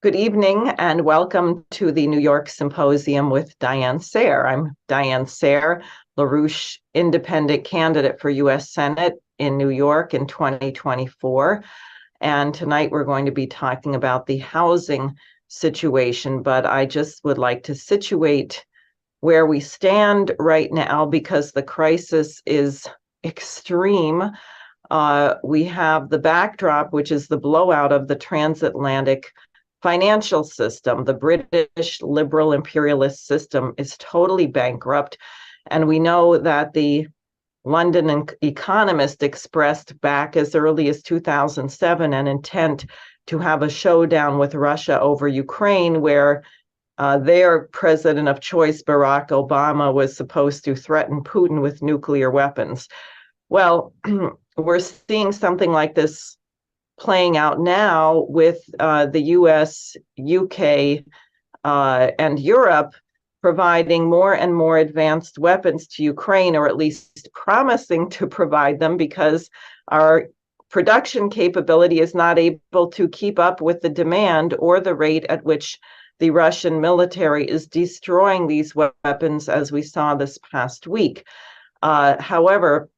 Good evening and welcome to the New York Symposium with Diane Sayre. I'm Diane Sayre, LaRouche independent candidate for U.S. Senate in New York in 2024. And tonight we're going to be talking about the housing situation, but I just would like to situate where we stand right now because the crisis is extreme. We have the backdrop, which is the blowout of the transatlantic financial system. The British liberal imperialist system is totally bankrupt. And we know that the London Economist expressed back as early as 2007 an intent to have a showdown with Russia over Ukraine, where their president of choice, Barack Obama, was supposed to threaten Putin with nuclear weapons. Well, we're seeing something like this playing out now with the US, UK, and Europe providing more and more advanced weapons to Ukraine, or at least promising to provide them, because our production capability is not able to keep up with the demand or the rate at which the Russian military is destroying these weapons, as we saw this past week. However,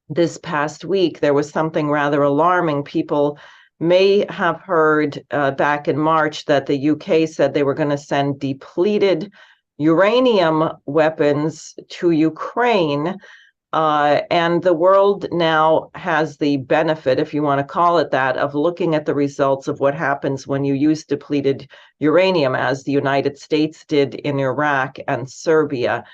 this past week, there was something rather alarming. People may have heard back in March that the UK said they were going to send depleted uranium weapons to Ukraine. And the world now has the benefit, if you want to call it that, of looking at the results of what happens when you use depleted uranium, as the United States did in Iraq and Serbia.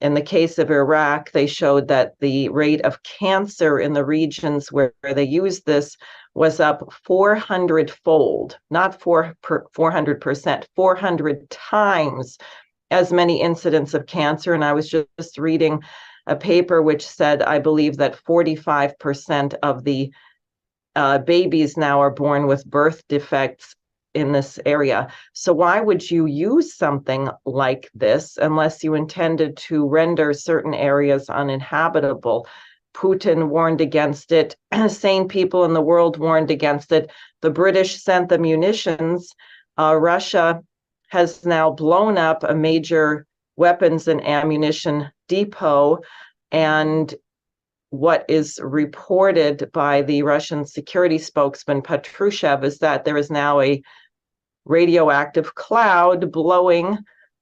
In the case of Iraq, they showed that the rate of cancer in the regions where they used this was up 400-fold, not 400%, 400 times as many incidents of cancer. And I was just reading a paper which said, I believe that 45% of the babies now are born with birth defects in this area. So why would you use something like this unless you intended to render certain areas uninhabitable? Putin warned against it. Sane people in the world warned against it. The British sent the munitions. Russia has now blown up a major weapons and ammunition depot, and what is reported by the Russian security spokesman Patrushev is that there is now a radioactive cloud blowing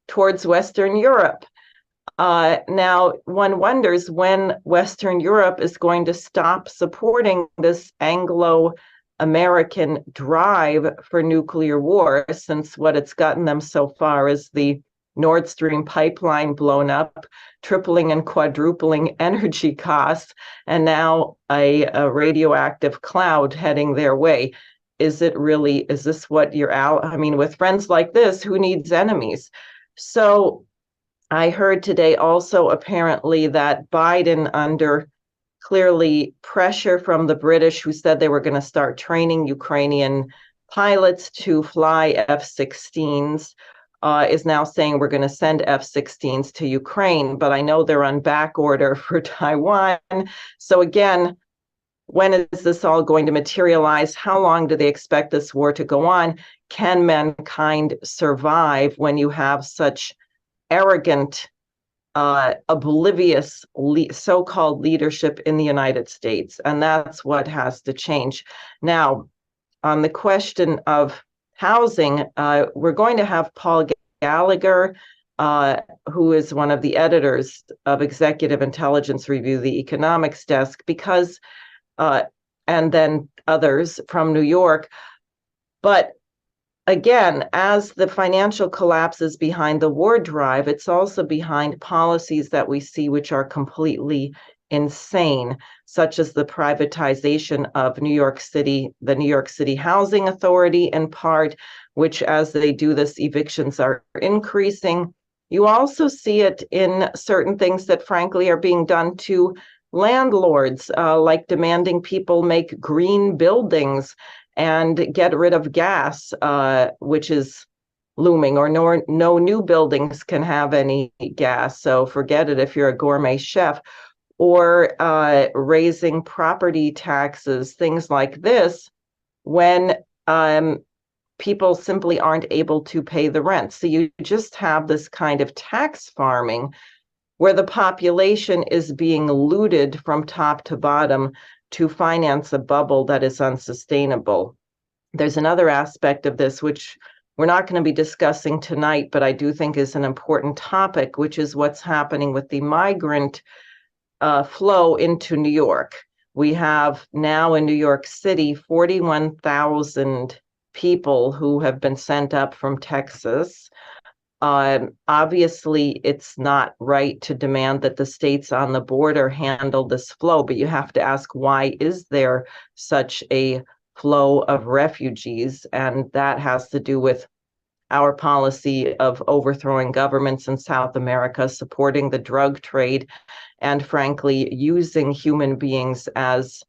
towards Western Europe. Now, one wonders when Western Europe is going to stop supporting this Anglo-American drive for nuclear war, since what it's gotten them so far is the Nord Stream pipeline blown up, tripling and quadrupling energy costs, and now a radioactive cloud heading their way. Is this what you're out? I mean, with friends like this, who needs enemies? So I heard today also apparently that Biden, under clearly pressure from the British, who said they were going to start training Ukrainian pilots to fly F-16s, is now saying we're going to send F-16s to Ukraine, but I know they're on back order for Taiwan. So again, when is this all going to materialize? How long do they expect this war to go on? Can mankind survive when you have such arrogant, oblivious so-called leadership in the United States? And that's what has to change. Now, on the question of housing, we're going to have Paul Gallagher, who is one of the editors of Executive Intelligence Review, the economics desk, because and then others from New York. But again, as the financial collapse is behind the war drive, it's also behind policies that we see which are completely insane, such as the privatization of New York City, the New York City Housing Authority, in part, which as they do this, evictions are increasing. You also see it in certain things that frankly are being done to landlords, like demanding people make green buildings and get rid of gas, which is looming, or no new buildings can have any gas. So forget it if you're a gourmet chef. Or raising property taxes, things like this, when people simply aren't able to pay the rent. So you just have this kind of tax farming where the population is being looted from top to bottom to finance a bubble that is unsustainable. There's another aspect of this, which we're not going to be discussing tonight, but I do think is an important topic, which is what's happening with the migrant flow into New York. We have now in New York City 41,000 people who have been sent up from Texas. Obviously, it's not right to demand that the states on the border handle this flow, but you have to ask, why is there such a flow of refugees? And that has to do with our policy of overthrowing governments in South America, supporting the drug trade, and frankly, using human beings as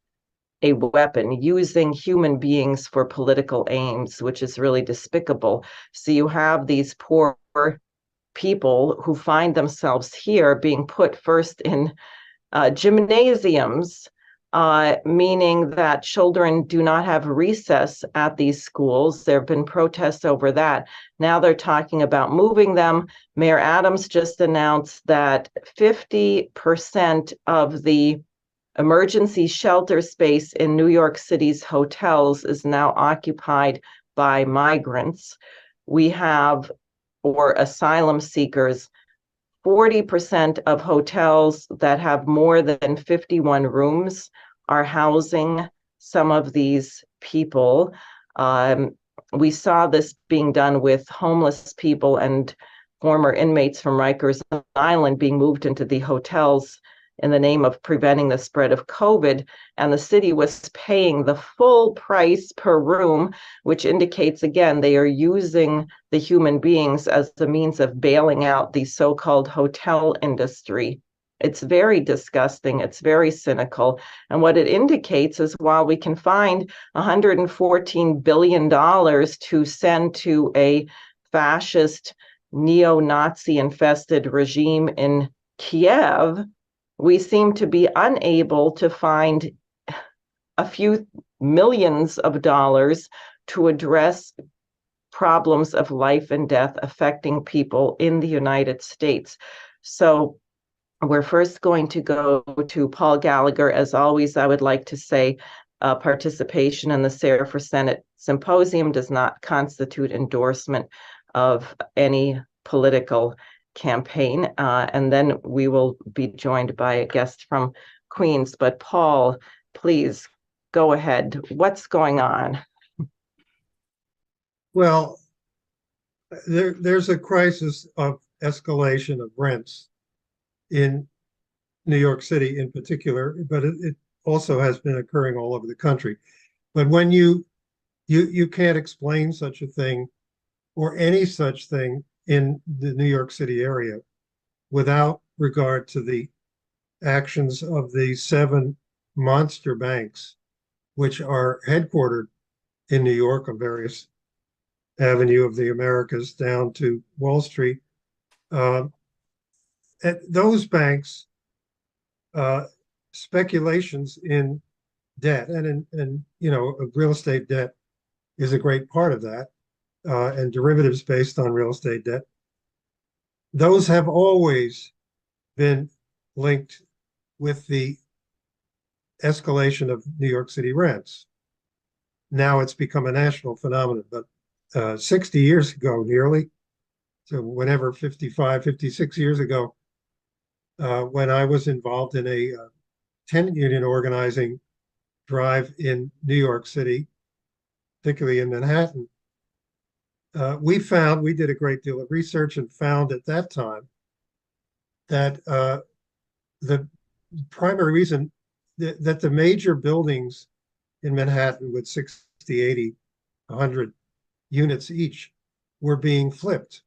a weapon, using human beings for political aims, which is really despicable. So you have these poor people who find themselves here being put first in gymnasiums, meaning that children do not have recess at these schools. There have been protests over that. Now they're talking about moving them. Mayor Adams just announced that 50% of the emergency shelter space in New York City's hotels is now occupied by migrants. We have, or asylum seekers, 40% of hotels that have more than 51 rooms are housing some of these people. We saw this being done with homeless people and former inmates from Rikers Island being moved into the hotels in the name of preventing the spread of COVID, and the city was paying the full price per room, which indicates, again, they are using the human beings as the means of bailing out the so-called hotel industry. It's very disgusting. It's very cynical. And what it indicates is while we can find $114 billion to send to a fascist, neo-Nazi infested regime in Kiev, we seem to be unable to find a few millions of dollars to address problems of life and death affecting people in the United States. So we're first going to go to Paul Gallagher. As always, I would like to say participation in the SARE for Senate Symposium does not constitute endorsement of any political campaign. And then we will be joined by a guest from Queens. But Paul, please go ahead. What's going on? Well, there's a crisis of escalation of rents in New York City in particular, but it also has been occurring all over the country. But when you can't explain such a thing or any such thing in the New York City area without regard to the actions of the 7 monster banks, which are headquartered in New York on various Avenue of the Americas down to Wall Street. At those banks, speculations in debt and real estate debt is a great part of that, and derivatives based on real estate debt. Those have always been linked with the escalation of New York City rents. Now it's become a national phenomenon, but 60 years ago, nearly, so whenever 55, 56 years ago, when I was involved in a tenant union organizing drive in New York City, particularly in Manhattan, we did a great deal of research and found at that time that the primary reason that the major buildings in Manhattan with 60, 80, 100 units each were being flipped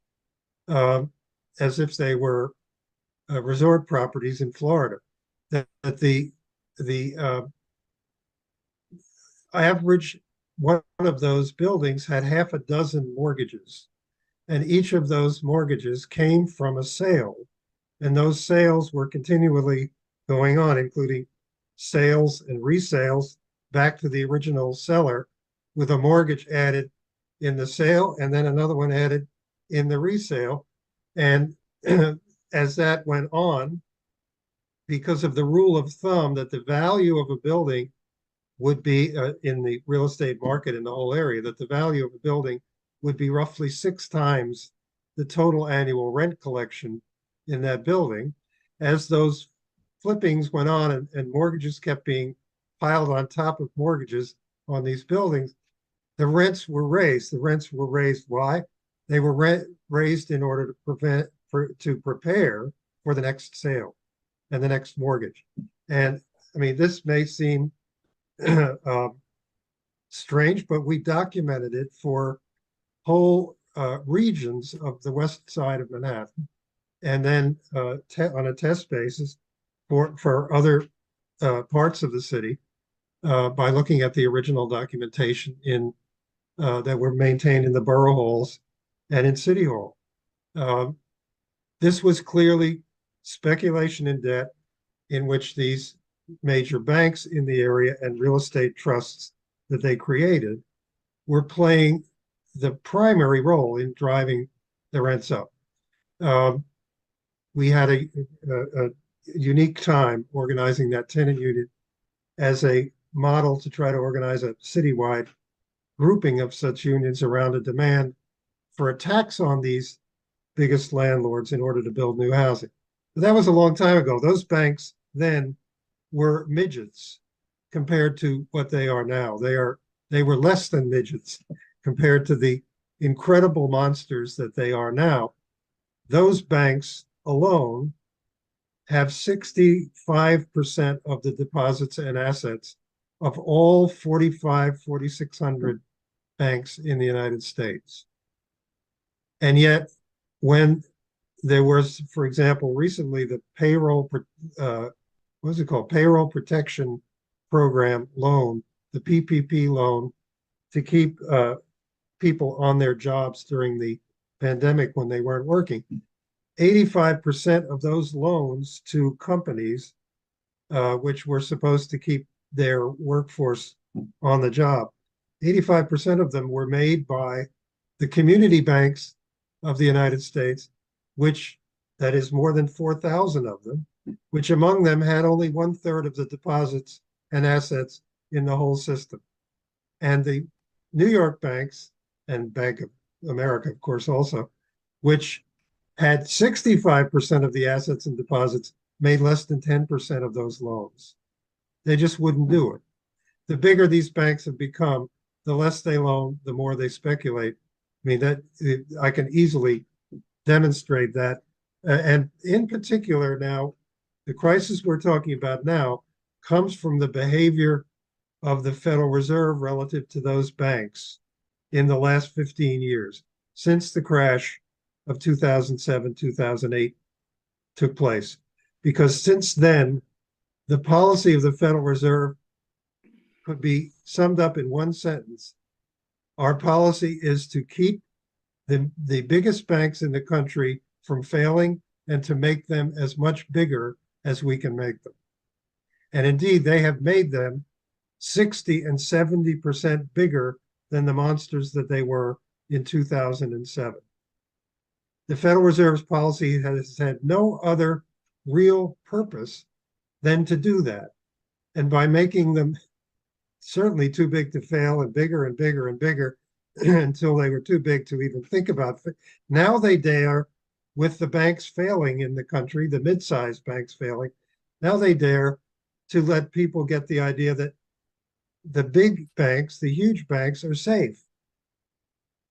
as if they were resort properties in Florida. That the average one of those buildings had half a dozen mortgages, and each of those mortgages came from a sale, and those sales were continually going on, including sales and resales back to the original seller with a mortgage added in the sale, and then another one added in the resale. And as that went on, because of the rule of thumb that the value of a building would be in the real estate market in the whole area, that the value of a building would be roughly 6 times the total annual rent collection in that building. As those flippings went on and mortgages kept being piled on top of mortgages on these buildings, the rents were raised. The rents were raised. Why? They were raised in order to prepare for the next sale and the next mortgage. And I mean, this may seem strange, but we documented it for whole regions of the west side of Manhattan, and then on a test basis for other parts of the city by looking at the original documentation in that were maintained in the borough halls and in City Hall. This was clearly speculation in debt in which these major banks in the area and real estate trusts that they created were playing the primary role in driving the rents up. We had a unique time organizing that tenant union as a model to try to organize a citywide grouping of such unions around a demand for a tax on these biggest landlords in order to build new housing. But that was a long time ago. Those banks then were midgets compared to what they are now. They were less than midgets compared to the incredible monsters that they are now. Those banks alone have 65% of the deposits and assets of all 4,600 banks in the United States. And yet, when there was, for example, recently the payroll protection program loan, the PPP loan, to keep people on their jobs during the pandemic when they weren't working. 85% of those loans to companies, which were supposed to keep their workforce on the job, 85% of them were made by the community banks of the United States, which that is more than 4,000 of them, which among them had only 1/3 of the deposits and assets in the whole system. And the New York banks and Bank of America, of course, also, which had 65% of the assets and deposits, made less than 10% of those loans. They just wouldn't do it. The bigger these banks have become, the less they loan, the more they speculate. I mean, that I can easily demonstrate that. And in particular now, the crisis we're talking about now comes from the behavior of the Federal Reserve relative to those banks in the last 15 years, since the crash of 2007, 2008 took place. Because since then, the policy of the Federal Reserve could be summed up in one sentence. Our policy is to keep the biggest banks in the country from failing and to make them as much bigger as we can make them. And indeed, they have made them 60 and 70% bigger than the monsters that they were in 2007. The Federal Reserve's policy has had no other real purpose than to do that. And by making them certainly too big to fail and bigger and bigger and bigger until they were too big to even think about. Now they dare, with the banks failing in the country, the mid-sized banks failing, now they dare to let people get the idea that the big banks, the huge banks, are safe.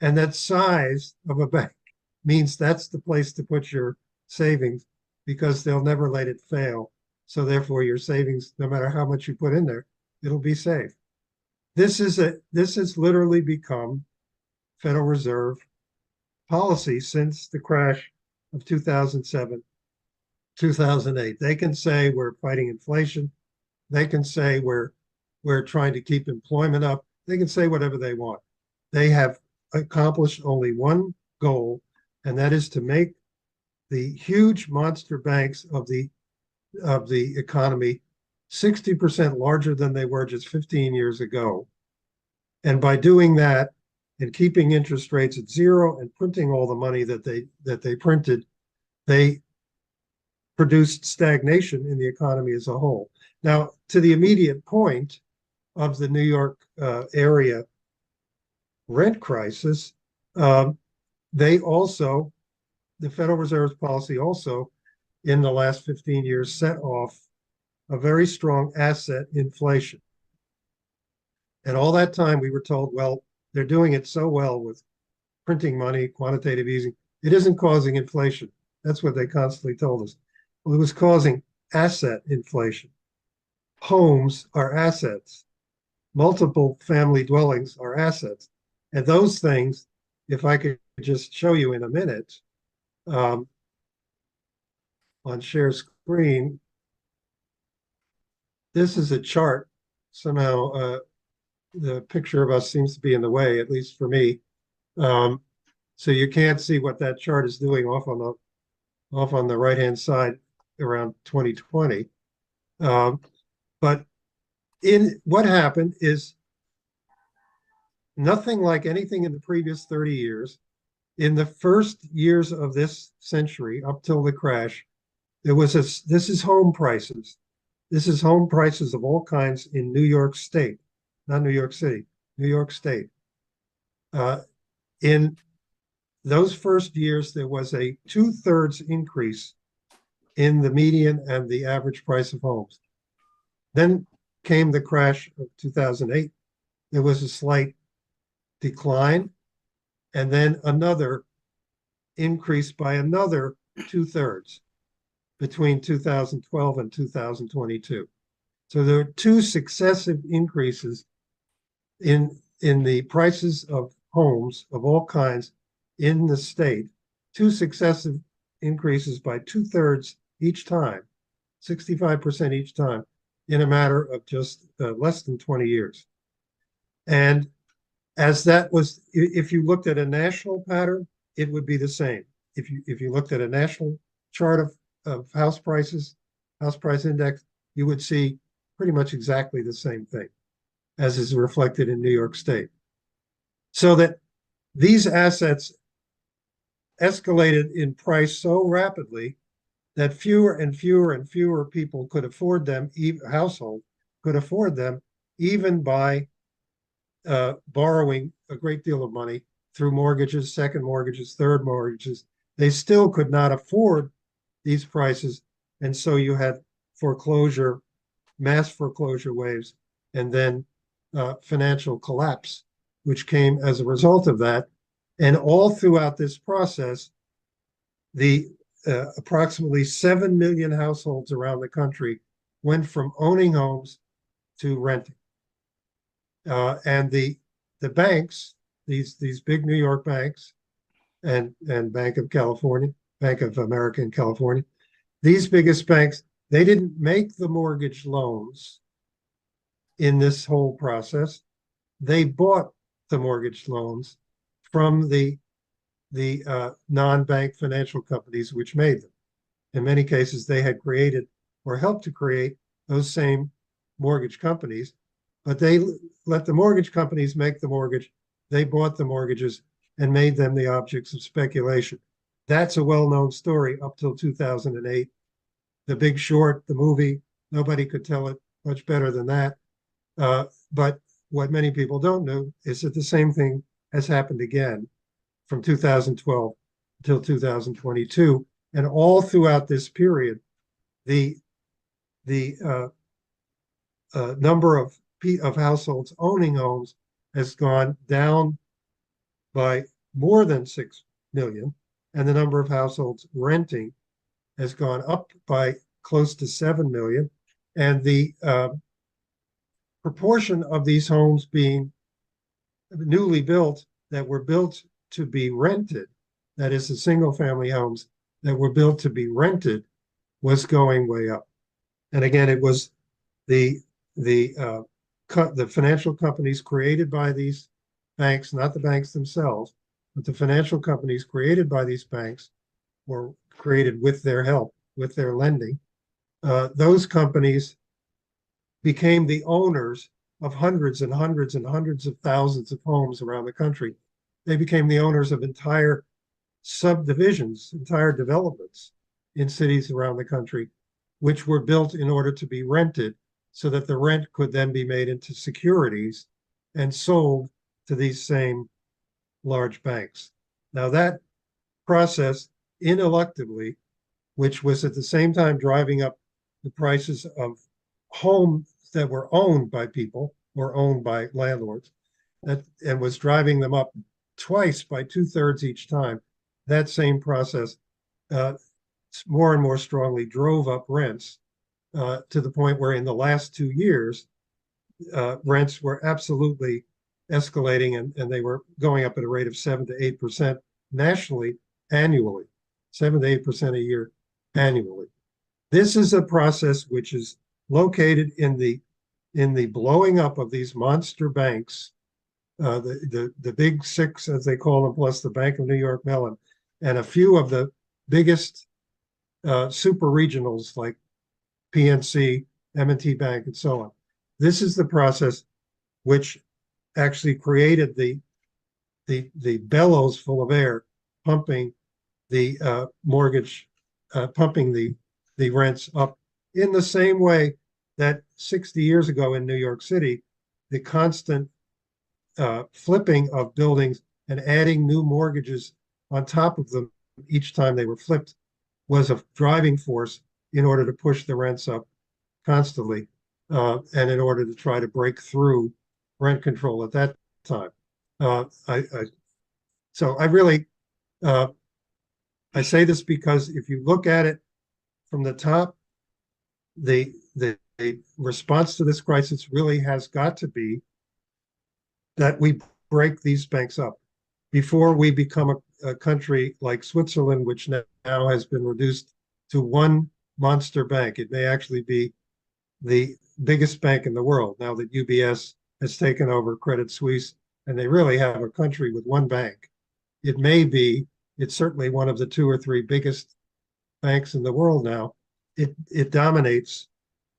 And that size of a bank means that's the place to put your savings because they'll never let it fail. So therefore your savings, no matter how much you put in there, it'll be safe. This has literally become Federal Reserve policy since the crash of 2007, 2008. They can say we're fighting inflation. They can say we're trying to keep employment up. They can say whatever they want. They have accomplished only one goal, and that is to make the huge monster banks of the economy 60% larger than they were just 15 years ago. And by doing that, and keeping interest rates at zero and printing all the money that they printed, they produced stagnation in the economy as a whole. Now, to the immediate point of the New York area rent crisis, they also, the Federal Reserve's policy also, in the last 15 years, set off a very strong asset inflation. And all that time we were told, well, they're doing it so well with printing money, quantitative easing, it isn't causing inflation. That's what they constantly told us. Well, it was causing asset inflation. Homes are assets. Multiple family dwellings are assets. And those things, if I could just show you in a minute, on share screen, this is a chart. Somehow the picture of us seems to be in the way, at least for me. So you can't see what that chart is doing off on the right-hand side around 2020. But in what happened is nothing like anything in the previous 30 years. In the first years of this century, up till the crash, this is home prices. This is home prices of all kinds in New York State, not New York City, New York State. In those first years, there was a 2/3 increase in the median and the average price of homes. Then came the crash of 2008. There was a slight decline, and then another increase by another 2/3 between 2012 and 2022. So there were two successive increases in the prices of homes of all kinds in the state, two successive increases by 2/3 each time, 65% each time, in a matter of just less than 20 years. And as that was, if you looked at a national pattern, it would be the same. If you looked at a national chart of house prices, house price index, you would see pretty much exactly the same thing as is reflected in New York State. So that these assets escalated in price so rapidly that fewer and fewer and fewer people could afford them, household could afford them, even by borrowing a great deal of money through mortgages, second mortgages, third mortgages. They still could not afford these prices. And so you had foreclosure, mass foreclosure waves, and then financial collapse, which came as a result of that. And all throughout this process, the approximately 7 million households around the country went from owning homes to renting. And the banks, these big New York banks, and Bank of California, Bank of America in California, these biggest banks, they didn't make the mortgage loans in this whole process. They bought the mortgage loans from the non-bank financial companies which made them. In many cases, they had created or helped to create those same mortgage companies, but they let the mortgage companies make the mortgage. They bought the mortgages and made them the objects of speculation. That's a well-known story up till 2008. The Big Short, the movie, nobody could tell it much better than that. But what many people don't know is that the same thing has happened again from 2012 until 2022. And all throughout this period, the number of households owning homes has gone down by more than 6 million, and the number of households renting has gone up by close to 7 million. And the proportion of these homes being newly built that were built to be rented, that is, the single family homes that were built to be rented, was going way up. And again, it was the financial companies created by these banks, not the banks themselves, but the financial companies created by these banks, or created with their help, with their lending. Those companies became the owners of hundreds and hundreds and hundreds of thousands of homes around the country. they became the owners of entire subdivisions, entire developments in cities around the country, which were built in order to be rented so that the rent could then be made into securities and sold to these same large banks. Now, that process ineluctably, which was at the same time driving up the prices of homes that were owned by people or owned by landlords, and was driving them up twice by 2/3 each time. That same process uh, more and more strongly drove up rents to the point where in the last 2 years, rents were absolutely escalating, and they were going up at a rate of 7 to 8% nationally annually, 7 to 8% a year annually. This is a process which is located in the blowing up of these monster banks, the big six, as they call them, plus the Bank of New York Mellon, and a few of the biggest super regionals like PNC, M&T Bank, and so on. This is the process which actually created the bellows full of air, pumping the mortgage, pumping the rents up in the same way that 60 years ago in New York City, the constant flipping of buildings and adding new mortgages on top of them each time they were flipped was a driving force in order to push the rents up constantly, and in order to try to break through rent control at that time. So I really, I say this because if you look at it from the top, the response to this crisis really has got to be that we break these banks up before we become a country like Switzerland, which now has been reduced to one monster bank. It may actually be the biggest bank in the world now that UBS has taken over Credit Suisse, and they really have a country with one bank. It may be, it's certainly one of the two or three biggest banks in the world now. It dominates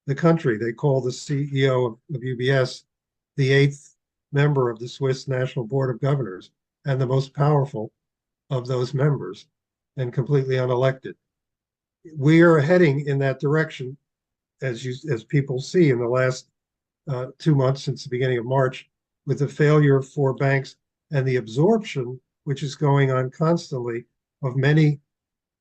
the country. They call the CEO of UBS the eighth member of the Swiss National Board of Governors and the most powerful of those members, and completely unelected. We are heading in that direction, as people see in the last 2 months since the beginning of March, with the failure of four banks and the absorption, which is going on constantly, of many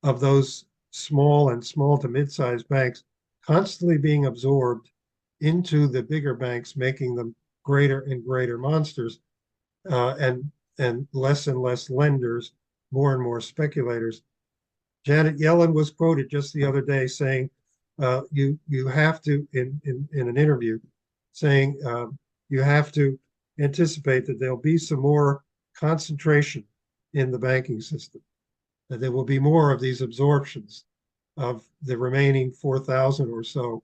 of those small to mid-sized banks constantly being absorbed into the bigger banks, making them greater and greater monsters, and less lenders, more and more speculators. Janet Yellen was quoted just the other day saying, you have to, in an interview, saying you have to anticipate that there'll be some more concentration in the banking system, that there will be more of these absorptions of the remaining 4,000 or so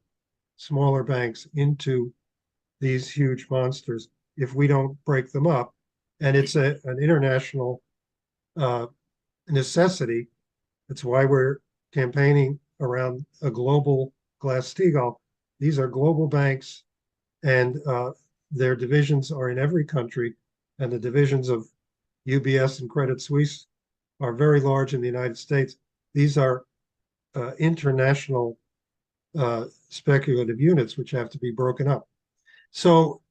smaller banks into these huge monsters if we don't break them up. And it's an international necessity. That's why we're campaigning around a global Glass-Steagall. These are global banks, and their divisions are in every country, and the divisions of UBS and Credit Suisse are very large in the United States. These are international speculative units which have to be broken up. So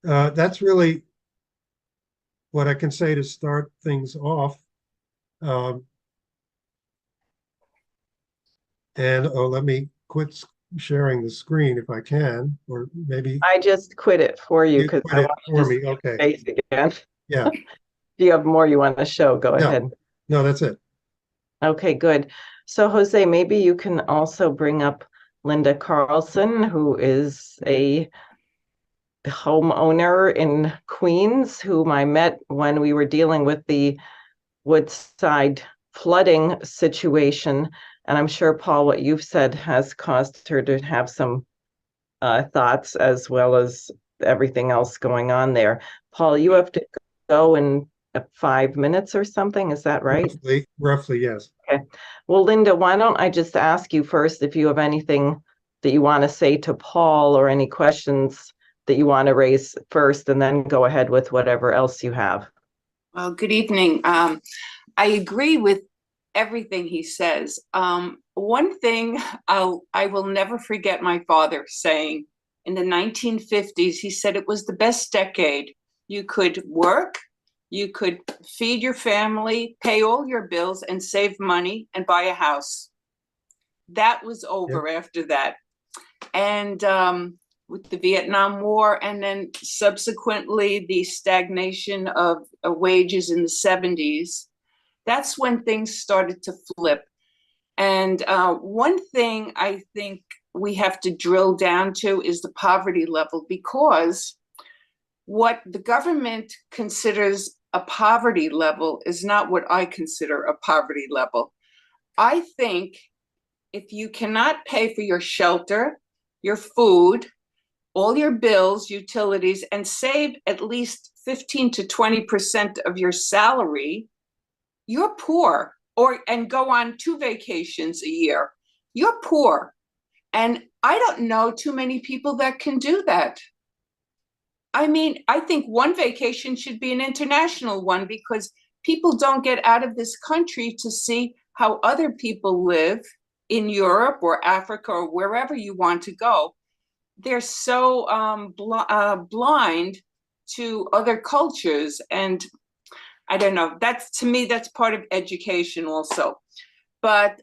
that's really what I can say to start things off. And let me quit sharing the screen if I can, or maybe I just quit it for you because I want you to see your Okay. face again. Yeah. Do you have more you want to show? Go ahead. No, that's it. Okay, good. So Jose, maybe you can also bring up Linda Carlson, who is a homeowner in Queens, whom I met when we were dealing with the Woodside flooding situation. And I'm sure, Paul, what you've said has caused her to have some thoughts as well as everything else going on there. Paul, you have to go in 5 minutes or something. Is that right? Roughly, yes. Okay. Well, Linda, why don't I just ask you first if you have anything that you want to say to Paul or any questions that you want to raise first, and then go ahead with whatever else you have. Well, good evening. I agree with everything he says. One thing I will never forget my father saying in the 1950s, he said it was the best decade. You could work, you could feed your family, pay all your bills, and save money and buy a house. That was Yep. over after that. And with the Vietnam War, and then subsequently the stagnation of wages in the 70s, that's when things started to flip. And one thing I think we have to drill down to is the poverty level, because what the government considers a poverty level is not what I consider a poverty level. I think if you cannot pay for your shelter, your food, all your bills, utilities, and save at least 15 to 20% of your salary, you're poor. And go on 2 vacations a year, you're poor. And I don't know too many people that can do that. I mean, I think one vacation should be an international one, because people don't get out of this country to see how other people live in Europe or Africa or wherever you want to go. They're so blind to other cultures. And I don't know, that's, to me, that's part of education also. But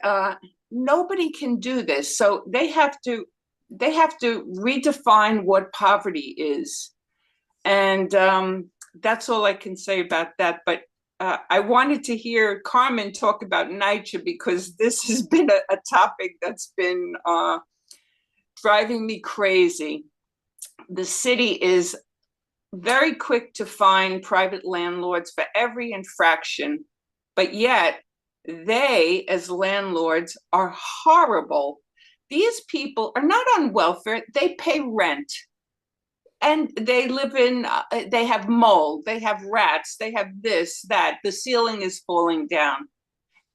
nobody can do this. So they have to redefine what poverty is. And that's all I can say about that. But I wanted to hear Carmen talk about NYCHA, because this has been a topic that's been driving me crazy. The city is very quick to fine private landlords for every infraction, but yet they, as landlords, are horrible. These people are not on welfare, they pay rent. And they live in, they have mold, they have rats, they have this, that, the ceiling is falling down.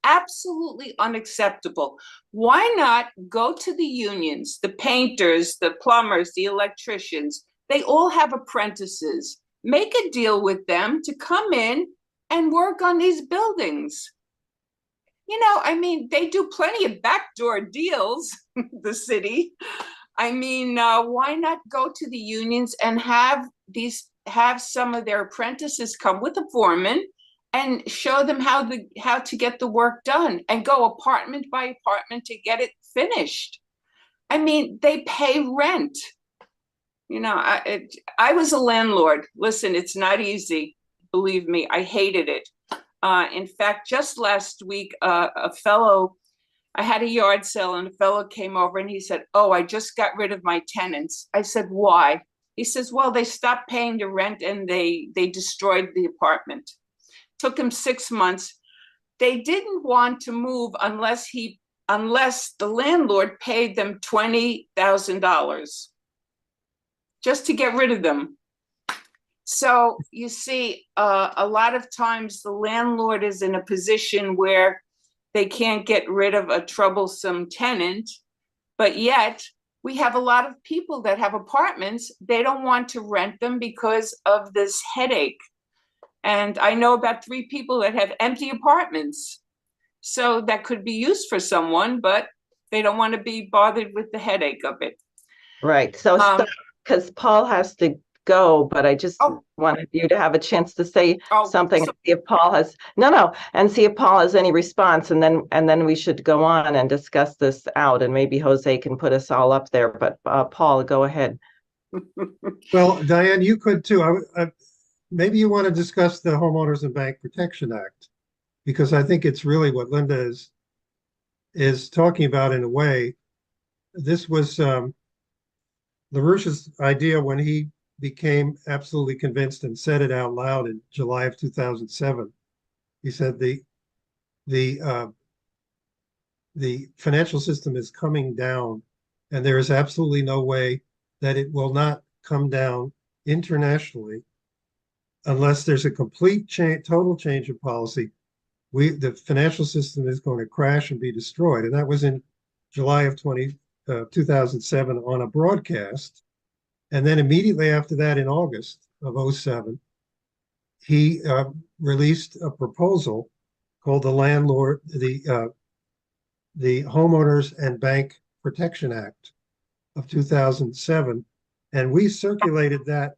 Absolutely unacceptable. Why not go to the unions, the painters, the plumbers, the electricians? They all have apprentices. Make a deal with them to come in and work on these buildings. You know, I mean, they do plenty of backdoor deals, the city. I mean, why not go to the unions and have some of their apprentices come with a foreman and show them how to get the work done, and go apartment by apartment to get it finished. I mean, they pay rent. You know, I was a landlord. Listen, it's not easy. Believe me, I hated it. In fact, just last week, I had a yard sale, and a fellow came over and he said, "Oh, I just got rid of my tenants." I said, "Why?" He says, "Well, they stopped paying the rent and they destroyed the apartment." Took him 6 months. They didn't want to move unless the landlord paid them $20,000 just to get rid of them. So you see, a lot of times the landlord is in a position where they can't get rid of a troublesome tenant, but yet we have a lot of people that have apartments. They don't want to rent them because of this headache. And I know about 3 people that have empty apartments. So that could be used for someone, but they don't want to be bothered with the headache of it. Right. So, because Paul has to go, but I just wanted you to have a chance to say something. See if Paul has and see if Paul has any response, and then we should go on and discuss this out, and maybe Jose can put us all up there. But Paul, go ahead. Well, Diane, you could too. Maybe you want to discuss the Homeowners and Bank Protection Act, because I think it's really what Linda is talking about in a way. This was LaRouche's idea when he became absolutely convinced and said it out loud in July of 2007. He said the financial system is coming down, and there is absolutely no way that it will not come down internationally unless there's a complete total change of policy. The financial system is going to crash and be destroyed. And that was in July of 2007 on a broadcast. And then immediately after that, in August of 07, he released a proposal called the Homeowners and Bank Protection Act of 2007, and we circulated that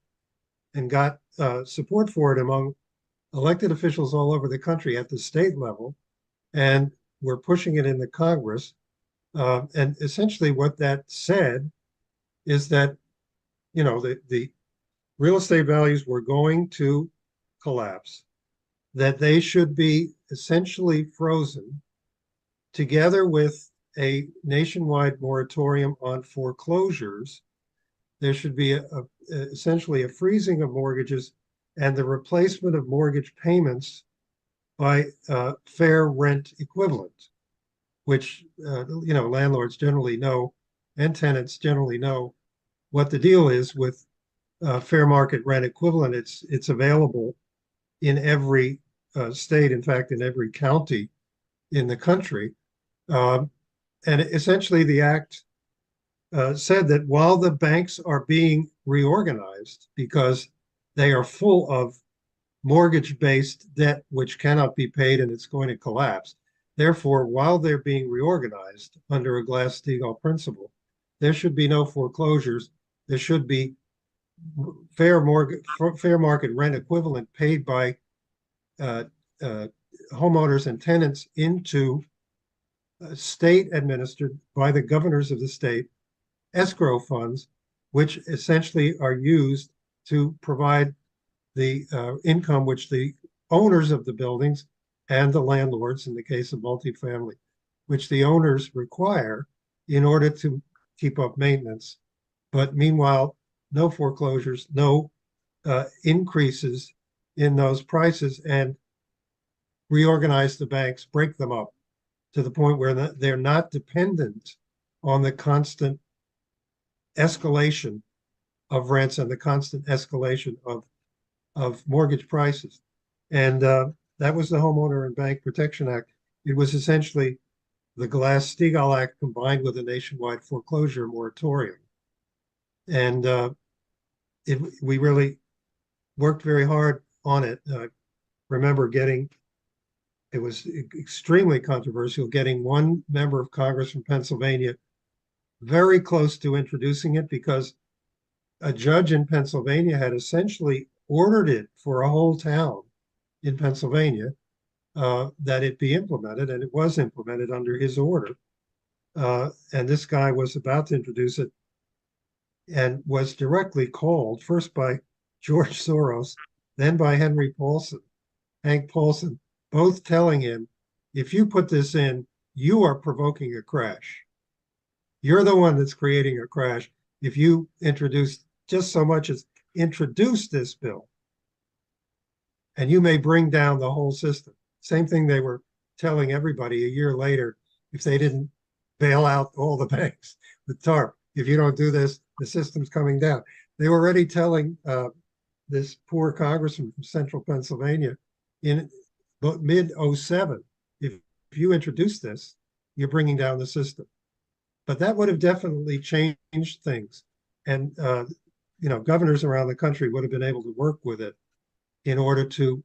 and got support for it among elected officials all over the country at the state level, and we're pushing it in the Congress. And essentially, what that said is that the real estate values were going to collapse, that they should be essentially frozen, together with a nationwide moratorium on foreclosures. There should be essentially a freezing of mortgages and the replacement of mortgage payments by fair rent equivalent, which landlords generally know and tenants generally know what the deal is with fair market rent equivalent. It's available in every state, in fact, in every county in the country. And essentially, the act said that while the banks are being reorganized because they are full of mortgage-based debt which cannot be paid and it's going to collapse, therefore, while they're being reorganized under a Glass-Steagall principle, there should be no foreclosures. There should be fair market rent equivalent paid by homeowners and tenants into state administered by the governors of the state escrow funds, which essentially are used to provide the income which the owners of the buildings and the landlords, in the case of multifamily, which the owners require in order to keep up maintenance. But meanwhile, no foreclosures, no increases in those prices, and reorganize the banks, break them up to the point where they're not dependent on the constant escalation of rents and the constant escalation of mortgage prices. And that was the Homeowner and Bank Protection Act. It was essentially the Glass-Steagall Act combined with a nationwide foreclosure moratorium. And we really worked very hard on it. I remember it was extremely controversial, getting one member of Congress from Pennsylvania very close to introducing it because a judge in Pennsylvania had essentially ordered it for a whole town in Pennsylvania that it be implemented, and it was implemented under his order. And this guy was about to introduce it and was directly called first by George Soros, then by Hank Paulson, both telling him, if you put this in, you are provoking a crash. You're the one that's creating a crash if you introduce just so much as introduce this bill. And you may bring down the whole system. Same thing they were telling everybody a year later if they didn't bail out all the banks with TARP. If you don't do this, the system's coming down. They were already telling this poor congressman from central Pennsylvania in mid-07, if you introduce this, you're bringing down the system. But that would have definitely changed things. And, governors around the country would have been able to work with it in order to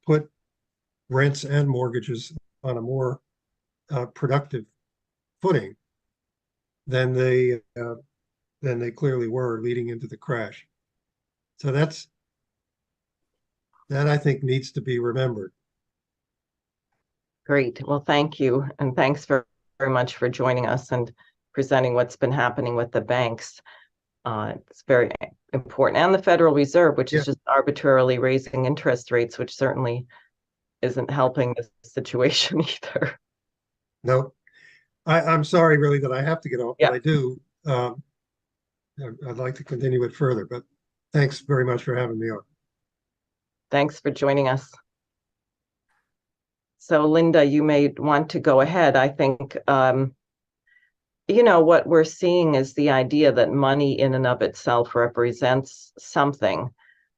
put rents and mortgages on a more productive footing than they clearly were leading into the crash. So that I think needs to be remembered. Great. Well, thank you. And thanks very much for joining us and presenting what's been happening with the banks. It's very important. And the Federal Reserve, which is just arbitrarily raising interest rates, which certainly isn't helping the situation either. No, I'm sorry, really, that I have to get off, but I do. I'd like to continue it further, but thanks very much for having me on. Thanks for joining us. So, Linda, you may want to go ahead. I think, what we're seeing is the idea that money in and of itself represents something.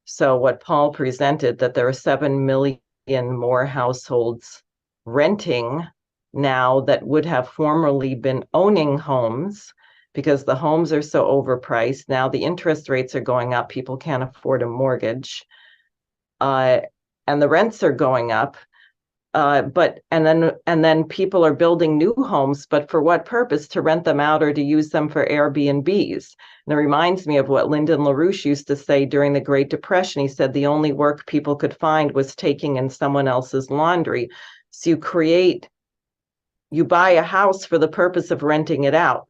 So what Paul presented, that there are 7 million more households renting now that would have formerly been owning homes because the homes are so overpriced. Now the interest rates are going up. People can't afford a mortgage. uh, and the rents are going up. And then people are building new homes, but for what purpose? To rent them out or to use them for Airbnbs. And it reminds me of what Lyndon LaRouche used to say during the Great Depression. He said the only work people could find was taking in someone else's laundry. So you buy a house for the purpose of renting it out.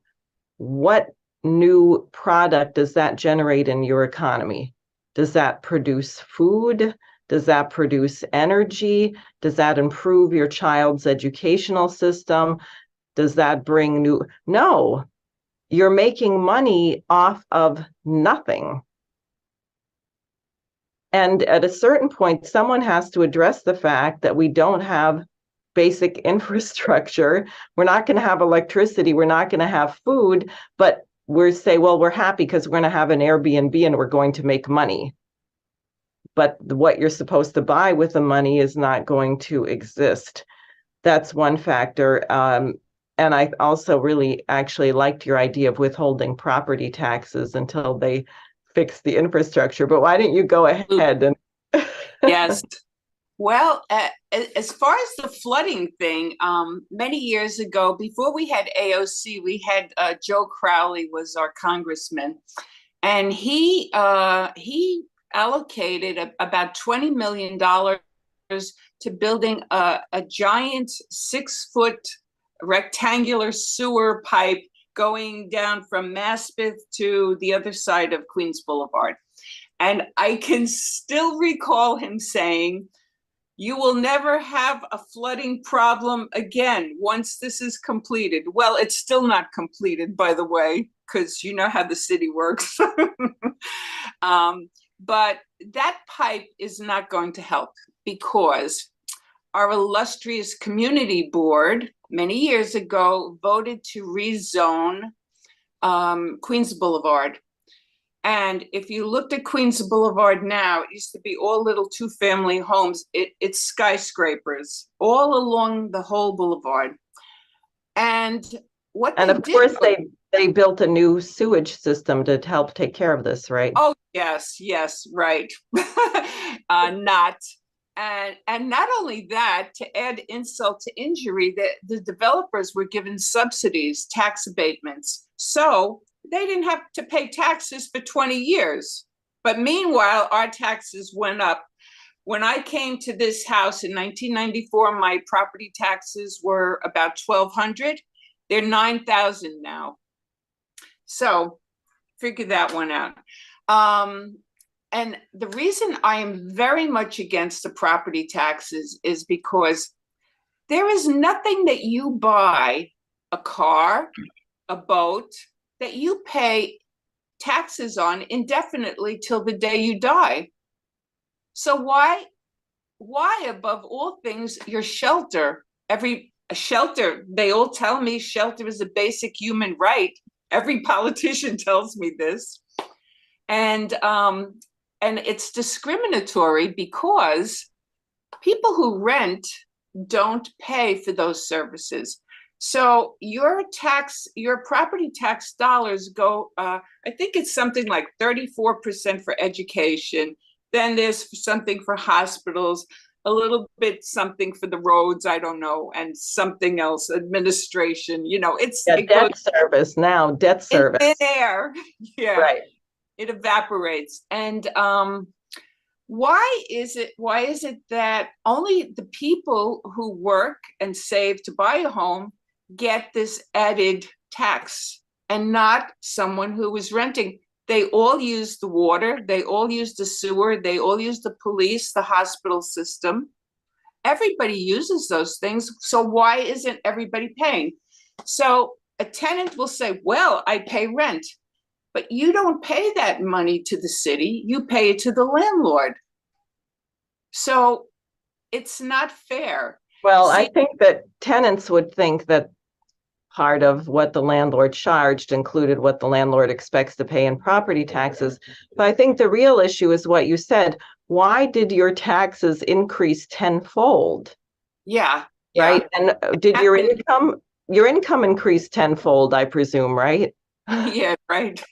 What new product does that generate in your economy? Does that produce food? Does that produce energy? Does that improve your child's educational system? Does that bring new? No, you're making money off of nothing. And at a certain point, someone has to address the fact that we don't have basic infrastructure. We're not going to have electricity. We're not going to have food, but we're say, well, we're happy because we're going to have an Airbnb and we're going to make money. But what you're supposed to buy with the money is not going to exist. That's one factor. And I also really actually liked your idea of withholding property taxes until they fix the infrastructure. But why don't you go ahead and Yes. Well, as far as the flooding thing, many years ago, before we had AOC, we had Joe Crowley was our congressman, and he allocated about $20 million to building a giant 6-foot rectangular sewer pipe going down from Maspeth to the other side of Queens Boulevard. And I can still recall him saying, "You will never have a flooding problem again once this is completed." Well, it's still not completed, by the way, because you know how the city works. But that pipe is not going to help because our illustrious community board many years ago voted to rezone Queens Boulevard. And if you looked at Queens Boulevard now, it used to be all little 2-family homes. It's skyscrapers all along the whole boulevard. And of course they built a new sewage system to help take care of this, right? Oh, yes, right. Not. And not only that, to add insult to injury, the developers were given subsidies, tax abatements. So they didn't have to pay taxes for 20 years. But meanwhile, our taxes went up. When I came to this house in 1994, my property taxes were about $1,200. They're $9,000 now. So figure that one out. And the reason I am very much against the property taxes is because there is nothing that you buy, a car, a boat, that you pay taxes on indefinitely till the day you die. So why above all things, your shelter, shelter, they all tell me shelter is a basic human right. Every politician tells me this. And it's discriminatory because people who rent don't pay for those services. So your property tax dollars go, I think it's something like 34% for education. Then there's something for hospitals, a little bit something for the roads, I don't know, and something else, administration, it debt goes service now, debt service. in there. Yeah. Right. It evaporates. And why is it that only the people who work and save to buy a home get this added tax and not someone who is renting? They all use the water, they all use the sewer, they all use the police, the hospital system. Everybody uses those things. So why isn't everybody paying? So a tenant will say, well, I pay rent. But you don't pay that money to the city, you pay it to the landlord. So it's not fair. Well, I think that tenants would think that part of what the landlord charged included what the landlord expects to pay in property taxes. But I think the real issue is what you said. Why did your taxes increase tenfold? Yeah. Right. And did your income increase tenfold, I presume, right? Yeah, right.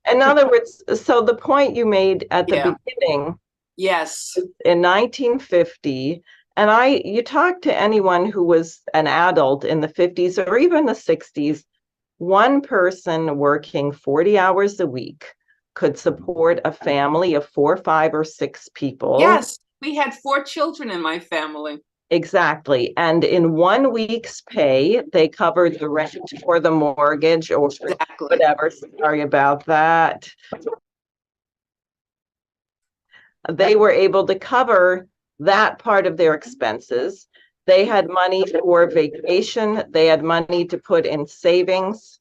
In other words, so the point you made at the beginning Yes. In 1950. And you talk to anyone who was an adult in the 50s or even the 60s, one person working 40 hours a week could support a family of 4, 5, or 6 people. Yes. We had 4 children in my family. Exactly. And in 1 week's pay, they covered the rent or the mortgage or Exactly. whatever. Sorry about that. They were able to cover that part of their expenses. They had money for vacation. They had money to put in savings,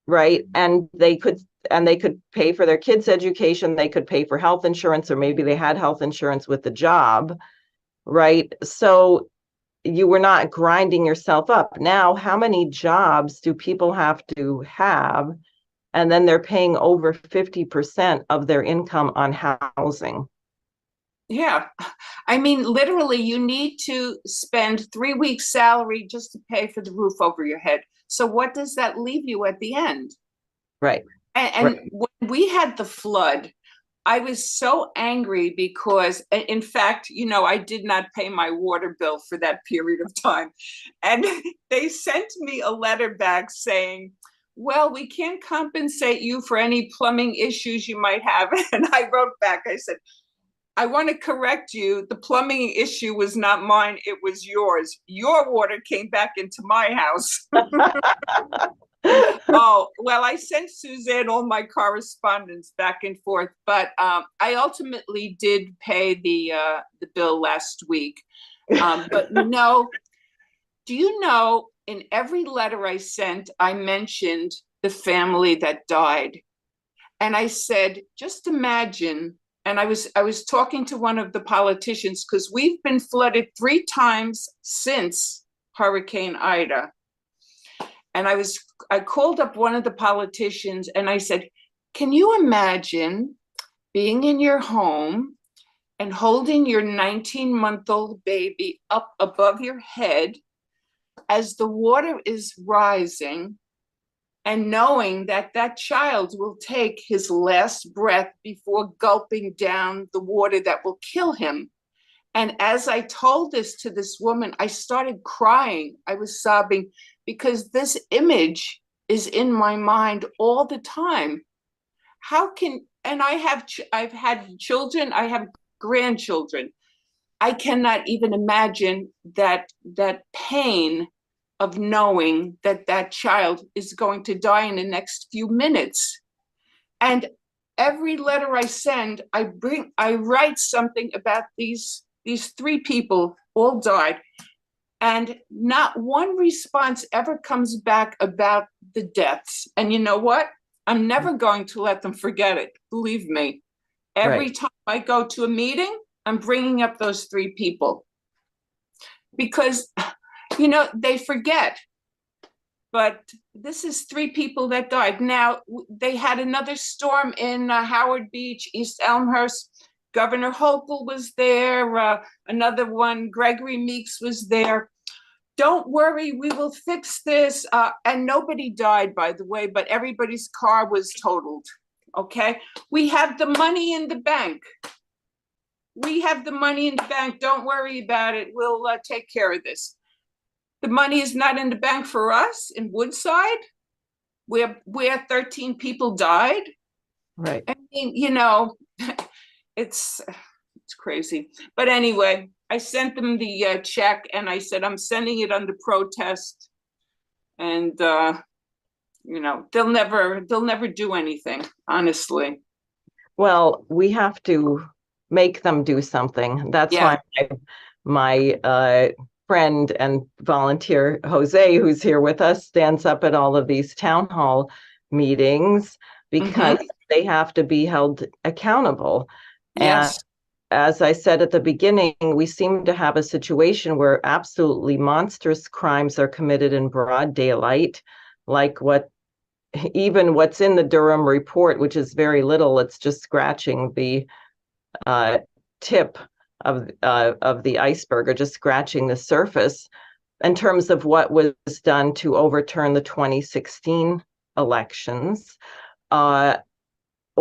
right? And they could pay for their kids' education. They could pay for health insurance, or maybe they had health insurance with the job, right? So you were not grinding yourself up. Now, how many jobs do people have to have? And then they're paying over 50% of their income on housing. Yeah. I mean, literally, you need to spend 3 weeks' salary just to pay for the roof over your head. So what does that leave you at the end? Right. And Right. when we had the flood, I was so angry because, in fact, I did not pay my water bill for that period of time. And they sent me a letter back saying, well, we can't compensate you for any plumbing issues you might have. And I wrote back, I said, I want to correct you. The plumbing issue was not mine, it was yours. Your water came back into my house. Oh, well, I sent Suzanne all my correspondence back and forth, but I ultimately did pay the bill last week. But do you know, in every letter I sent, I mentioned the family that died. And I said, just imagine, and I was talking to one of the politicians because we've been flooded 3 times since Hurricane Ida. And I called up one of the politicians and I said, can you imagine being in your home and holding your 19-month-old baby up above your head as the water is rising, and knowing that that child will take his last breath before gulping down the water that will kill him? And as I told this to this woman, I started crying. I was sobbing because this image is in my mind all the time. And I've had children, I have grandchildren. I cannot even imagine that pain of knowing that that child is going to die in the next few minutes. And every letter I send, I write something about these 3 people all died. And not one response ever comes back about the deaths. And you know what? I'm never going to let them forget it. Believe me. Every Right. time I go to a meeting, I'm bringing up those 3 people because, they forget. But this is 3 people that died. Now, they had another storm in Howard Beach, East Elmhurst. Governor Hochul was there. Another one, Gregory Meeks, was there. Don't worry, we will fix this. And nobody died, by the way, but everybody's car was totaled. Okay? We have the money in the bank. We have the money in the bank. Don't worry about it. We'll take care of this. The money is not in the bank for us in Woodside, where 13 people died. Right. I mean, it's crazy. But anyway, I sent them the check and I said, I'm sending it under protest. And, they'll never do anything, honestly. Well, we have to make them do something. That's Yeah. why my friend and volunteer Jose, who's here with us, stands up at all of these town hall meetings because they have to be held accountable. Yes. And as I said at the beginning, we seem to have a situation where absolutely monstrous crimes are committed in broad daylight, like even what's in the Durham report, which is very little. It's just scratching the tip of the iceberg, or just scratching the surface in terms of what was done to overturn the 2016 elections,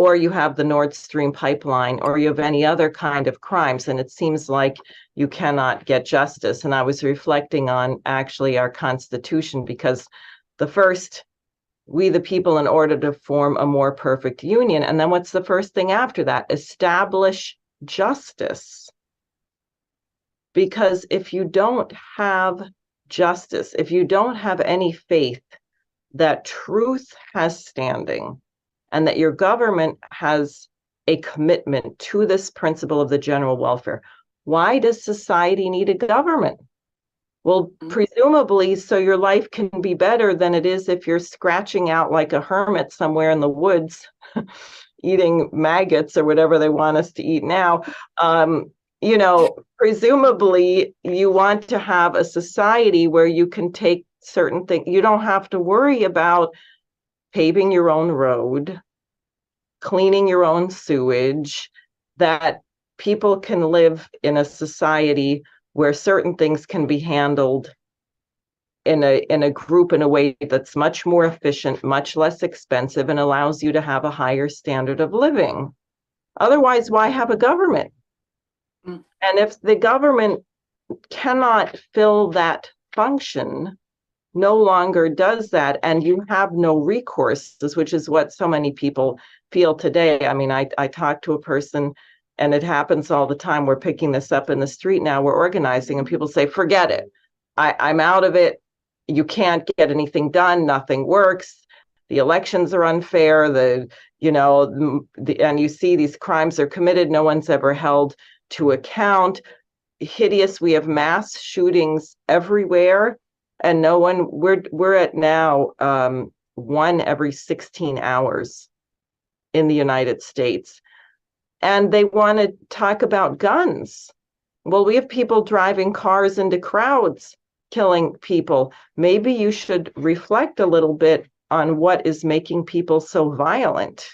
or you have the Nord Stream pipeline, or you have any other kind of crimes, and it seems like you cannot get justice. And I was reflecting on actually our Constitution, because the first, we the people, in order to form a more perfect union. And then what's the first thing after that? Establish justice. Because if you don't have justice, if you don't have any faith that truth has standing, and that your government has a commitment to this principle of the general welfare, why does society need a government? Well, presumably so your life can be better than it is if you're scratching out like a hermit somewhere in the woods, eating maggots or whatever they want us to eat now. Presumably you want to have a society where you can take certain things. You don't have to worry about paving your own road, cleaning your own sewage, that people can live in a society where certain things can be handled in a group in a way that's much more efficient, much less expensive, and allows you to have a higher standard of living. Otherwise, why have a government? And if the government cannot fill that function, no longer does that, and you have no recourse, which is what so many people feel today. I mean, I talked to a person, and it happens all the time. We're picking this up in the street now. We're organizing, and people say, forget it. I'm out of it. You can't get anything done. Nothing works. The elections are unfair. And you see these crimes are committed. No one's ever held to account. Hideous. We have mass shootings everywhere. And no one, we're at now 1 every 16 hours in the United States. And they want to talk about guns. Well, we have people driving cars into crowds, killing people. Maybe you should reflect a little bit on what is making people so violent.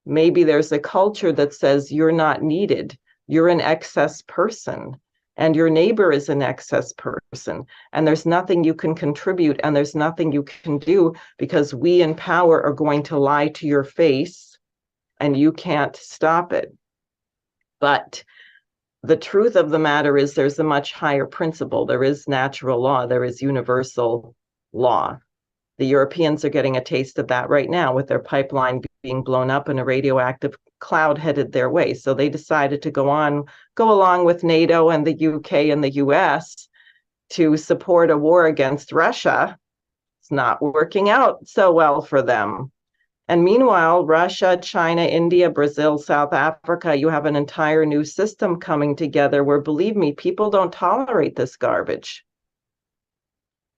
Maybe there's a culture that says you're not needed. You're an excess person. And your neighbor is an excess person, and there's nothing you can contribute, and there's nothing you can do, because we in power are going to lie to your face, and you can't stop it. But the truth of the matter is there's a much higher principle. There is natural law. There is universal law. The Europeans are getting a taste of that right now with their pipeline being blown up and a radioactive cloud headed their way. So they decided to go along with NATO and the UK and the US to support a war against Russia. It's not working out so well for them. And meanwhile, Russia, China, India, Brazil, South Africa, you have an entire new system coming together where, believe me, people don't tolerate this garbage.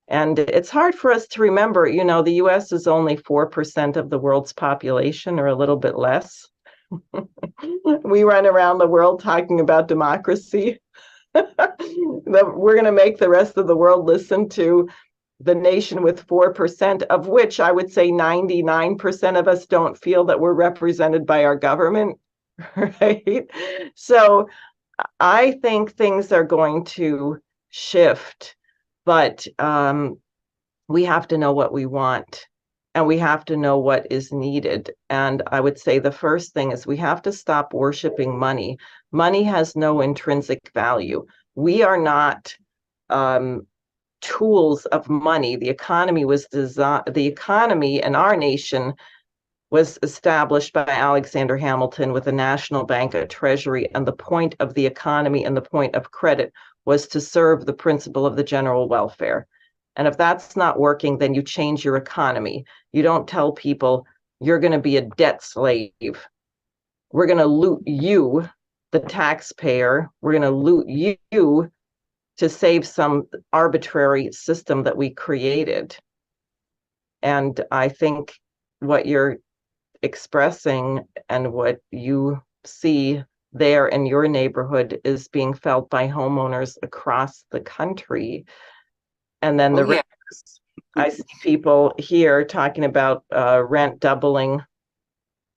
And it's hard for us to remember, the US is only 4% of the world's population, or a little bit less. We run around the world talking about democracy. We're going to make the rest of the world listen to the nation with 4%, of which I would say 99% of us don't feel that we're represented by our government, right? So I think things are going to shift, but we have to know what we want, and we have to know what is needed. And I would say the first thing is we have to stop worshiping money. Money has no intrinsic value. We are not tools of money. The economy was designed, the economy in our nation was established by Alexander Hamilton with a national bank, a treasury, and the point of the economy and the point of credit was to serve the principle of the general welfare. And if that's not working, then you change your economy. You don't tell people you're going to be a debt slave. We're going to loot you, the taxpayer. We're going to loot you to save some arbitrary system that we created. And I think what you're expressing and what you see there in your neighborhood is being felt by homeowners across the country. And then the rents. I see people here talking about rent doubling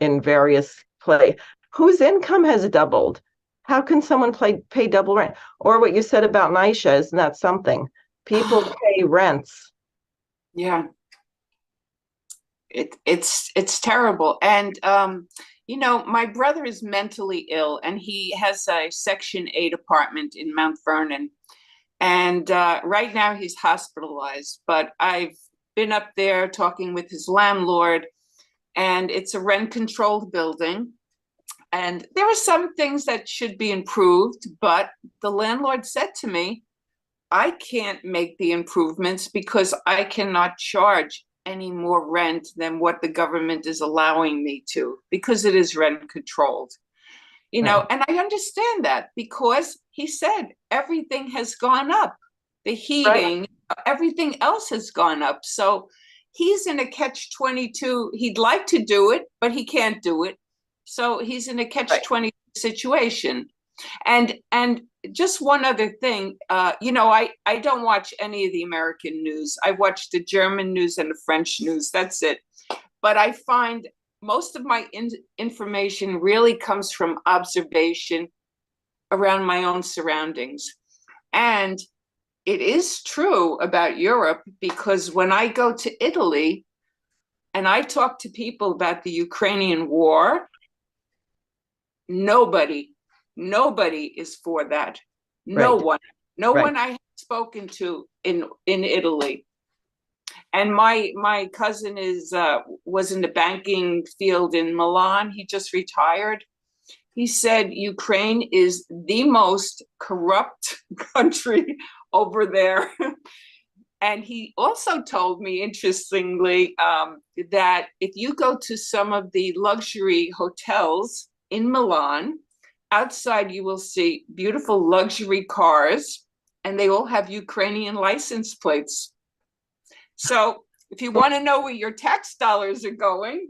in various places. Whose income has doubled? How can someone pay double rent? Or what you said about NYCHA, isn't that something? People pay rents. Yeah. It's terrible. And you know, my brother is mentally ill, and he has a Section 8 apartment in Mount Vernon. And right now he's hospitalized. But I've been up there talking with his landlord, and it's a rent-controlled building. And there are some things that should be improved, but the landlord said to me, I can't make the improvements because I cannot charge any more rent than what the government is allowing me to, because it is rent controlled. You know, Right. and I understand that because he said everything has gone up. The Right. heating, everything else has gone up. So he's in a catch 22. He'd like to do it, but he can't do it. So he's in a catch Right. 20 situation. And just one other thing, you know, I don't watch any of the American news. I watch the German news and the French news. That's it. But I find most of my information really comes from observation around my own surroundings. And it is true about Europe, because when I go to Italy and I talk to people about the Ukrainian war, nobody is for that. No Right. one, no Right. one I have spoken to in Italy. And my cousin is was in the banking field in Milan. He just retired. He said Ukraine is the most corrupt country over there. And he also told me, interestingly, that if you go to some of the luxury hotels in Milan, outside you will see beautiful luxury cars, and they all have Ukrainian license plates. So if you want to know where your tax dollars are going.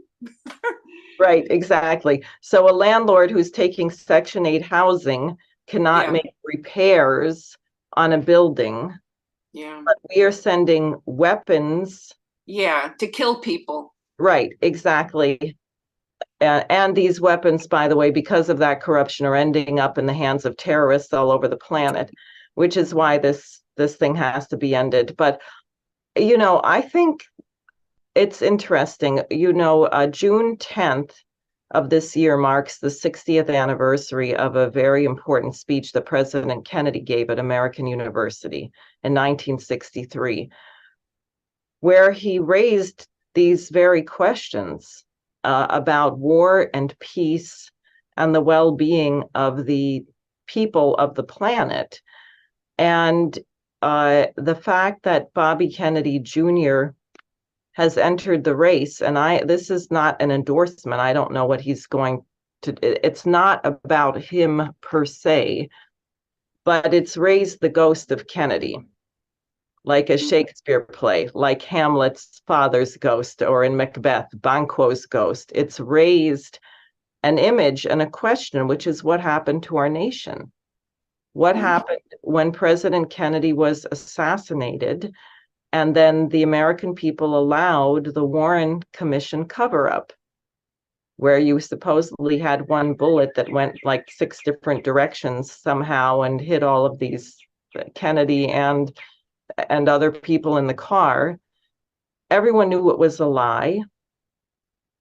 Right, exactly. So a landlord who's taking Section 8 housing cannot Yeah, make repairs on a building, yeah, but we are sending weapons. yeah, to kill people. Right, exactly. And these weapons, by the way, because of that corruption, are ending up in the hands of terrorists all over the planet, which is why this thing has to be ended. But you know, I think it's interesting. You know, June 10th of this year marks the 60th anniversary of a very important speech that President Kennedy gave at American University in 1963, where he raised these very questions about war and peace and the well-being of the people of the planet. And the fact that Bobby Kennedy Jr. has entered the race, and this is not an endorsement. I don't know what he's going to, it's not about him per se, but it's raised the ghost of Kennedy, like a Shakespeare play, like Hamlet's father's ghost, or in Macbeth, Banquo's ghost. It's raised an image and a question, which is what happened to our nation? What happened when President Kennedy was assassinated? And then the American people allowed the Warren Commission cover-up, where you supposedly had one bullet that went like 6 different directions somehow and hit all of these Kennedy and other people in the car. Everyone knew it was a lie,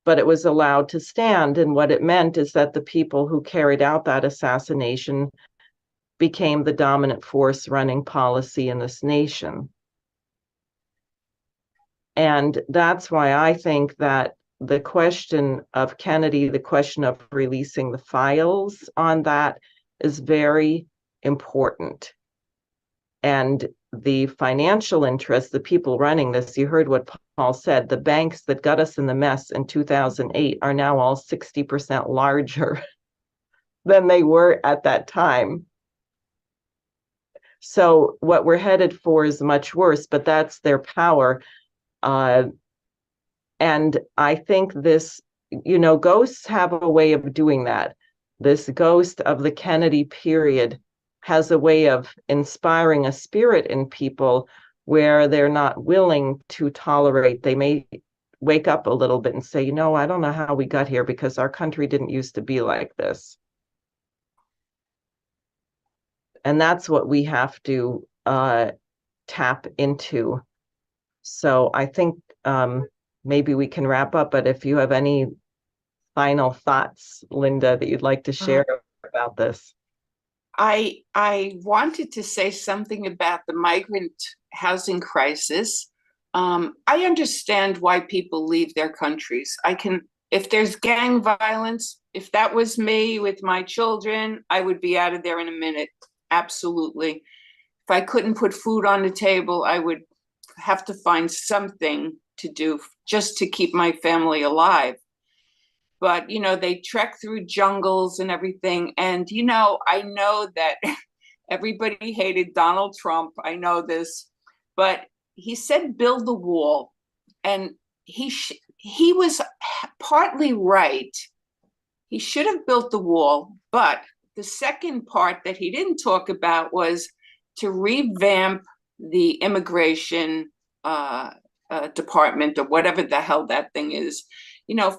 but it was allowed to stand. And what it meant is that the people who carried out that assassination became the dominant force running policy in this nation. And that's why I think that the question of Kennedy, the question of releasing the files on that, is very important. And the financial interests, the people running this, you heard what Paul said, the banks that got us in the mess in 2008 are now all 60% larger than they were at that time. So what we're headed for is much worse, but that's their power. And I think this, you know, ghosts have a way of doing that. This ghost of the Kennedy period has a way of inspiring a spirit in people where they're not willing to tolerate. They may wake up a little bit and say, you know, I don't know how we got here because our country didn't used to be like this. And that's what we have to tap into. So I think maybe we can wrap up. But if you have any final thoughts, Linda, that you'd like to share about this. I wanted to say something about the migrant housing crisis. I understand why people leave their countries. If there's gang violence, if that was me with my children, I would be out of there in a minute. Absolutely. If I couldn't put food on the table, I would have to find something to do just to keep my family alive. But, they trek through jungles and everything. And, I know that everybody hated Donald Trump. I know this, but he said, build the wall. And he was partly right. He should have built the wall. But the second part that he didn't talk about was to revamp the immigration department, or whatever the hell that thing is.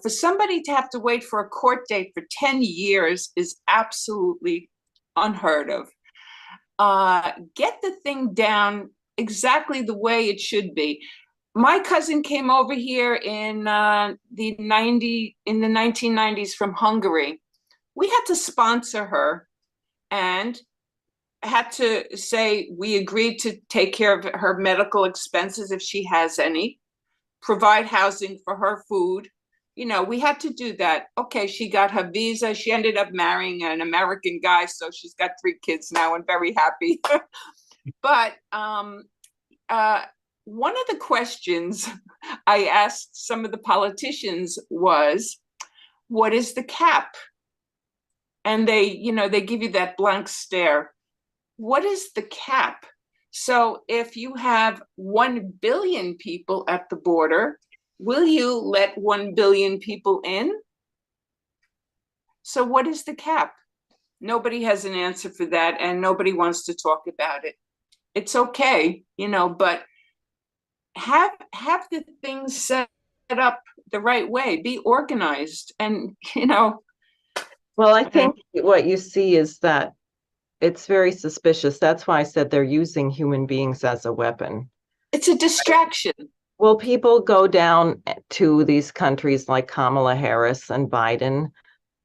For somebody to have to wait for a court date for 10 years is absolutely unheard of. Get the thing down exactly the way it should be. My cousin came over here in the 1990s from Hungary. We had to sponsor her and had to say we agreed to take care of her medical expenses if she has any, provide housing for her, food. We had to do that. Okay, she got her visa. She ended up marrying an American guy, so she's got 3 kids now and very happy. But one of the questions I asked some of the politicians was, what is the cap? And they give you that blank stare. What is the cap? So if you have 1 billion people at the border, will you let 1 billion people in? So what is the cap? Nobody has an answer for that, and nobody wants to talk about it. It's okay, but have the things set up the right way, be organized, and Well, I think what you see is that it's very suspicious. That's why I said they're using human beings as a weapon. It's a distraction. Well, people go down to these countries like Kamala Harris and Biden,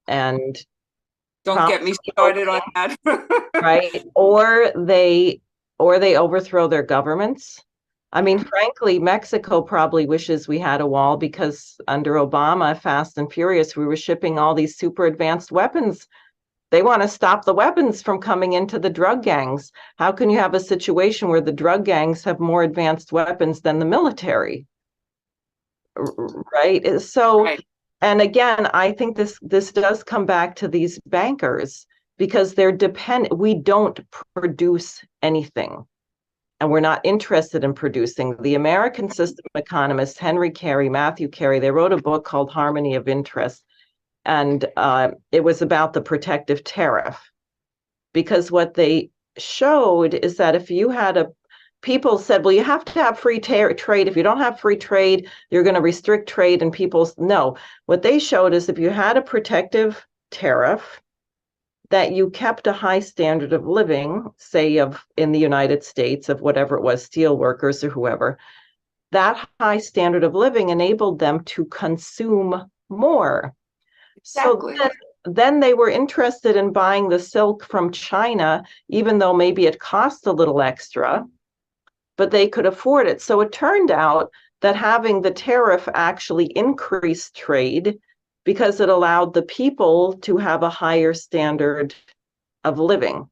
and don't get me started on that. Right? Or they overthrow their governments. I mean, frankly, Mexico probably wishes we had a wall, because under Obama, Fast and Furious, we were shipping all these super advanced weapons. They want to stop the weapons from coming into the drug gangs. How can you have a situation where the drug gangs have more advanced weapons than the military? Right? So, right. And again, I think this does come back to these bankers, because they're dependent. We don't produce anything, and we're not interested in producing. The American system economists, Henry Carey, Matthew Carey, they wrote a book called Harmony of Interest. And it was about the protective tariff, because what they showed is that if you had people said, well, you have to have free trade. If you don't have free trade, you're going to restrict trade. And no, what they showed is if you had a protective tariff, that you kept a high standard of living, say in the United States, of whatever it was, steel workers or whoever, that high standard of living enabled them to consume more. Exactly. So then they were interested in buying the silk from China, even though maybe it cost a little extra, but they could afford it. So it turned out that having the tariff actually increased trade, because it allowed the people to have a higher standard of living.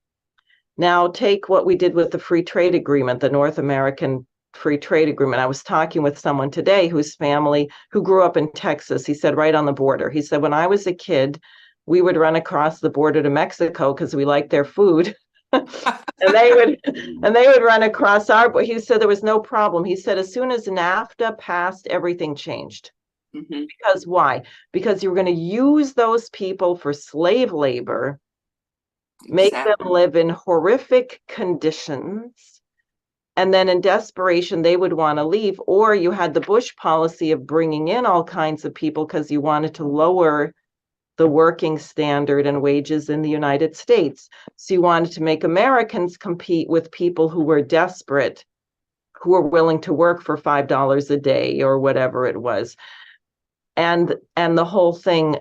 Now, take what we did with the free trade agreement, the North American Free Trade Agreement. I was talking with someone today whose family, who grew up in Texas, he said, right on the border. He said, when I was a kid, we would run across the border to Mexico because we liked their food. and they would run across our, he said there was no problem. He said, as soon as NAFTA passed, everything changed. Mm-hmm. Because why? Because you were going to use those people for slave labor, make them live in horrific conditions, and then in desperation, they would want to leave. Or you had the Bush policy of bringing in all kinds of people because you wanted to lower the working standard and wages in the United States. So you wanted to make Americans compete with people who were desperate who were willing to work for $5 a day or whatever it was. And the whole thing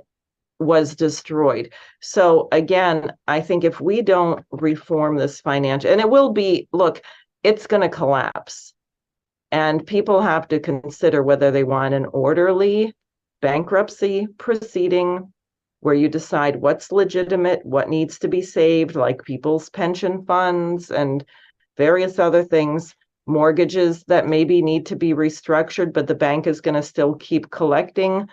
was destroyed. So again, I think if we don't reform this financial, and it will be, look, it's going to collapse. And people have to consider whether they want an orderly bankruptcy proceeding where you decide what's legitimate, what needs to be saved, like people's pension funds and various other things, mortgages that maybe need to be restructured, but the bank is going to still keep collecting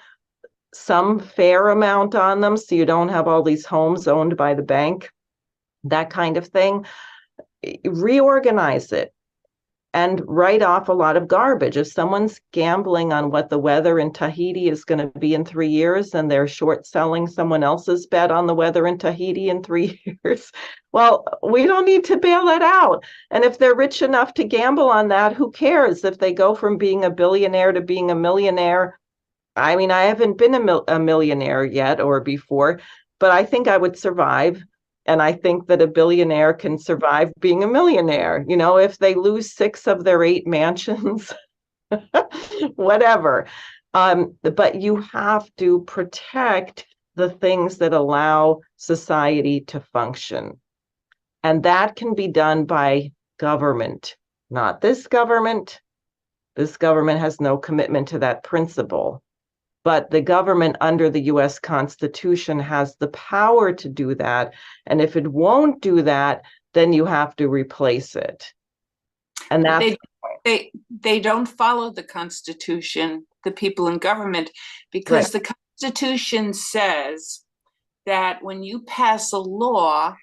some fair amount on them, so you don't have all these homes owned by the bank, that kind of thing. Reorganize it and write off a lot of garbage. If someone's gambling on what the weather in Tahiti is going to be in 3 years and they're short selling someone else's bet on the weather in Tahiti in 3 years, well, we don't need to bail it out. And if they're rich enough to gamble on that, who cares if they go from being a billionaire to being a millionaire? I mean, I haven't been a millionaire yet or before, but I think I would survive. And I think that a billionaire can survive being a millionaire. You know, if they lose 6 of their 8 mansions, whatever. But you have to protect the things that allow society to function. And that can be done by government, not this government. This government has no commitment to that principle. But the government under the US Constitution has the power to do that. And if it won't do that, then you have to replace it. And that's they don't follow the Constitution, the people in government, because the Constitution says that when you pass a law,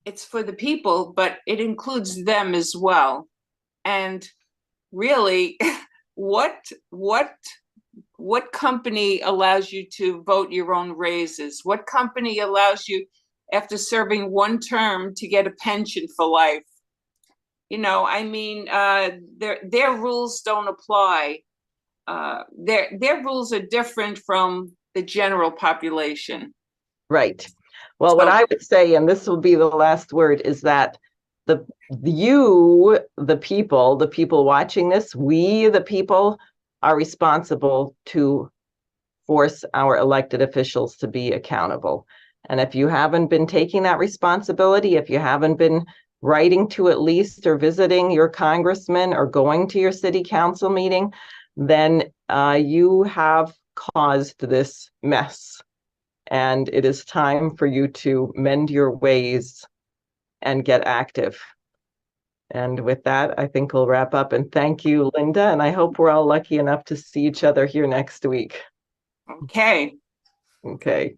it's for the people, but it includes them as well. And really, what company allows you to vote your own raises? What company allows you, after serving 1 term, to get a pension for life? You know, I mean, their rules don't apply. Their rules are different from the general population. right. Well, what I would say, and this will be the last word, is that the people watching this, we, the people, are responsible to force our elected officials to be accountable. And if you haven't been taking that responsibility, if you haven't been writing to at least or visiting your congressman or going to your city council meeting, then you have caused this mess. And it is time for you to mend your ways and get active. And with that, I think we'll wrap up. And thank you, Linda. And I hope we're all lucky enough to see each other here next week. Okay. Okay.